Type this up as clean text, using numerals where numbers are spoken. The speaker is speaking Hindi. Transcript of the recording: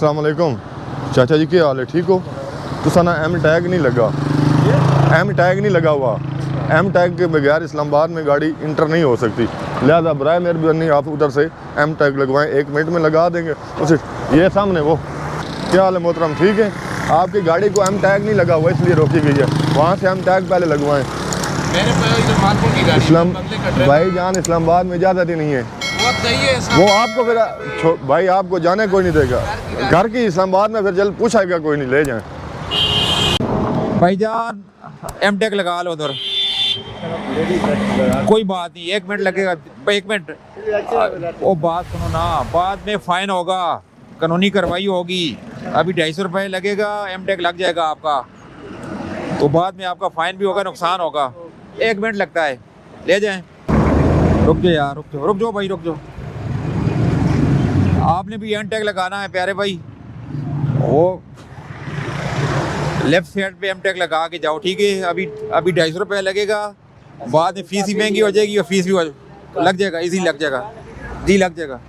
अस्सलाम वालेकुम चाचा जी, क्या हाल है? ठीक हो? तुसा ना एम टैग नहीं लगा, एम टैग नहीं लगा हुआ। एम टैग के बगैर इस्लामाबाद में गाड़ी इंटर नहीं हो सकती, लिहाजा बराए मेहरबानी आप उधर से एम टैग लगवाएं, 1 मिनट में लगा देंगे उसे। ये सामने वो। क्या हाल है मोहतरम? ठीक है। आपकी गाड़ी को एम टैग नहीं लगा हुआ इसलिए रोकी गई है, वहाँ से एम टैग पहले लगवाएं। इस्लाम भाईजान इस्लामाबाद में इजाज़त ही नहीं है, वो आपको फिर भाई आपको जाने कोई नहीं देगा घर की इस्लामाबाद में, फिर जल्द पूछाएगा कोई नहीं, ले जाएं। भाईजान एम टेक लगा लो उधर, कोई बात नहीं, 1 मिनट लगेगा। 1 मिनट, वो बात सुनो ना, बाद में फाइन होगा, कानूनी कार्रवाई होगी। अभी 250 रुपये लगेगा, एम टेक लग जाएगा आपका, तो बाद में आपका फाइन भी होगा, नुकसान होगा। 1 मिनट लगता है, ले जाएं। रुक जाओ यार, रुक जाओ भाई, रुक जाओ। आपने भी एम टेक लगाना है प्यारे भाई, वो लेफ्ट साइड पे एम टेक लगा के जाओ, ठीक है। अभी 250 रुपये लगेगा, बाद में फीस ही महंगी हो जाएगी और फीस भी लग जाएगा, इजी लग जाएगा जी, लग जाएगा।